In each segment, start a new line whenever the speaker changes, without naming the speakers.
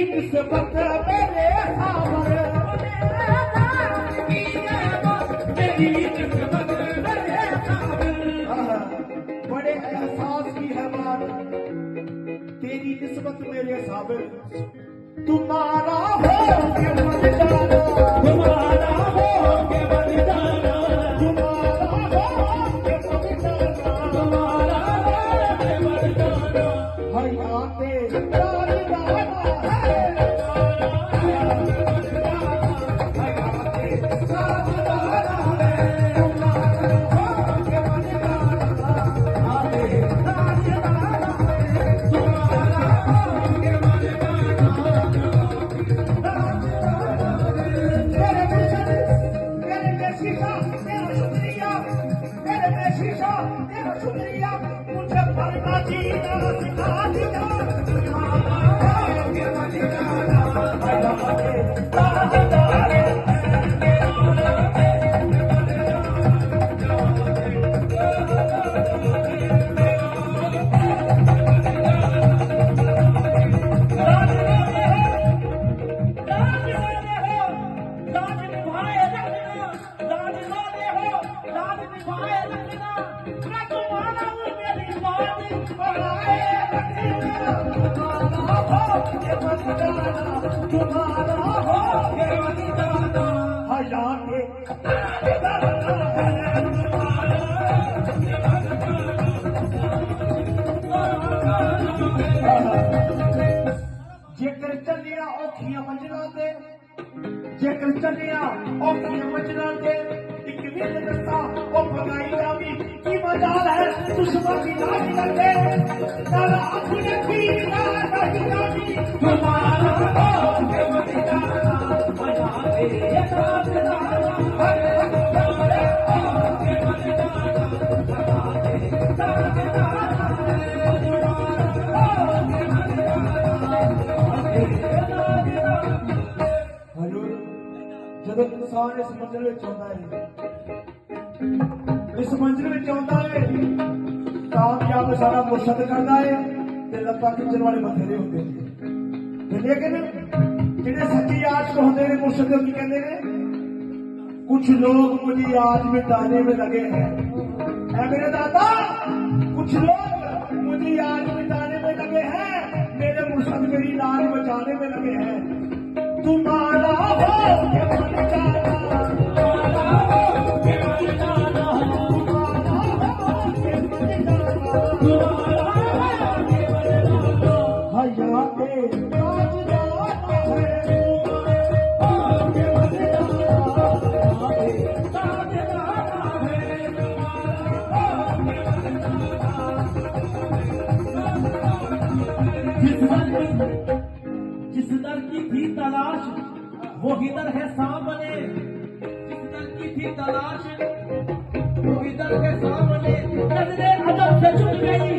निस्बत मेरे सावर, तेरी निस्बत मेरे सावर। बड़े एहसास की है बात, तेरी निस्बत मेरे सावर। तुम्हारा हो के बन जाना, तुम्हारा हो के बन जाना, तुम्हारा हो के बन जाना, तुम्हारा हो के बन जाना। हयाते राजदाना है, हयाते राजदाना है। तुम्हारा हो के बन जाना, हयाते राजदाना है। तुम्हारा हो के बन जाना। शुक्रिया मुझे पढ़ना जीना सिखा दिया। जेकर चलिया औखियां मंजिलां ते, जेकर चलिया औखियां मंजिलां ते, एक विल दस्ता ओ पगाई जावी की मजाल है दुश्मन की लाज लगे। सारा अपने पीर ना नहीं जावी, तुम्हारा हो के बन जाना, मजा तेरे साथ जाना। जब इंसान इस मंजिल में आंदा है, इस मंजिल में आंदा है, कामयाब सारा मुर्शद करता है ते लत्ता खिंचण वाले बथेरे होते हैं। लेकिन जिन्हें सच्ची आशिक होते हैं मुर्शद की कहते हैं, कुछ लोग मुझे आज मिटाने में लगे हैं। ऐ मेरे दादा, कुछ लोग मुझे आज मिटाने में लगे हैं, मेरे मुर्शद मेरी लाज बचाने में लगे हैं। तुम्हारा हो के बन जाना, तुम्हारा हो के बन जाना, तुम्हारा हो के बन जाना, तुम्हारा हो के बन जाना। हयाते राजदाना है, हो के बन जाना, हयाते राजदाना है, तुम्हारा हो के बन जाना। जिस दर की थी तलाश वो इधर है सामने, जिस दर की थी तलाश वो इधर है सामने। नजरे अदब से झुक गई,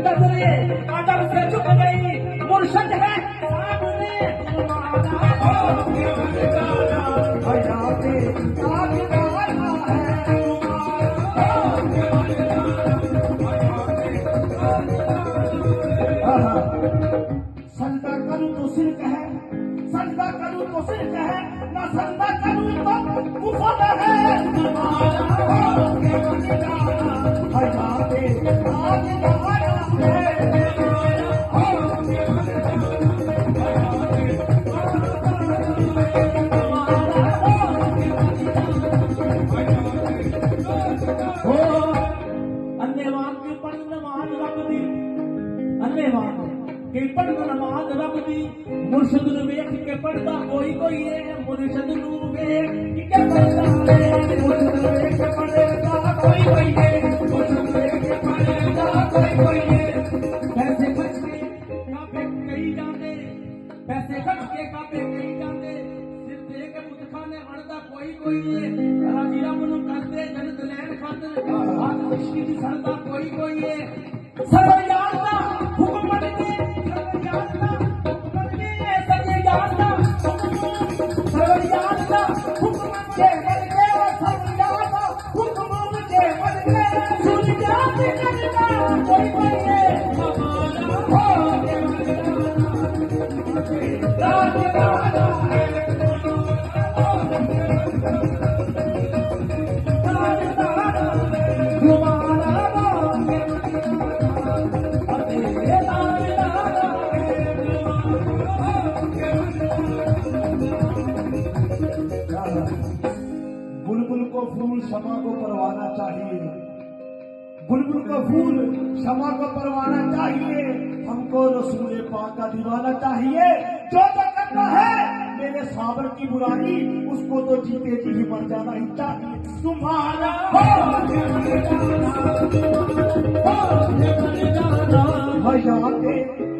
नजरे अदब से झुक गई, मुर्शद है सामने। तुम्हारा हो के बन जाना, हयाते राजदाना है, तुम्हारा हो के बन जाना, हयाते राजदाना। सजदा करूं तो सिर्फ है, सजदा करूं तो सिर्फ है, ना सजदा करूं तो कुफर है। तुम्हारा हो के बन जाना, हयाते राजदाना है, तुम्हारा हो के बन जाना, हयाते राजदाना है, तुम्हारा हो के बन जाना। हो अन्नेवान के पढ़ नमाज रख दी, अन्नेवान के पढ़ नमाज रख दी, मुर्शद नू वेख के पढ़दा कोई कोई है, मुर्शद नू वेख के पढ़दा है, मुर्शद नू वेख के पढ़दा कोई कोई है, मुर्शद नू वेख के पढ़दा कोई कोई है। पैसे खर्च के काबे कई जाते, पैसे खर्च के काबे कई जाते, सिर दे के बुतखाने वणदा कोई कोई है। राजी रब नू करदे जन्नत लैन खातर हाथ मुश्किल दी सरदा कोई कोई है। सर्व यारदा हुक्म मन के, सर्व यारदा हुक्म मन के, सर्व यारदा हुक्म मन के, सर्व यारदा हुक्म मन के, सुन जाते करदा कोई कोई है। हमारा हो के बन जाना, क्षमा को परवाना चाहिए। बुलबुल का फूल क्षमा को परवाना चाहिए। हमको रसूल पाक का दीवाना चाहिए। जो करता है मेरे साबर की बुराई, उसको तो जीते जी ही मर जाना ही चाहिए।
तुम्हारा
हयाते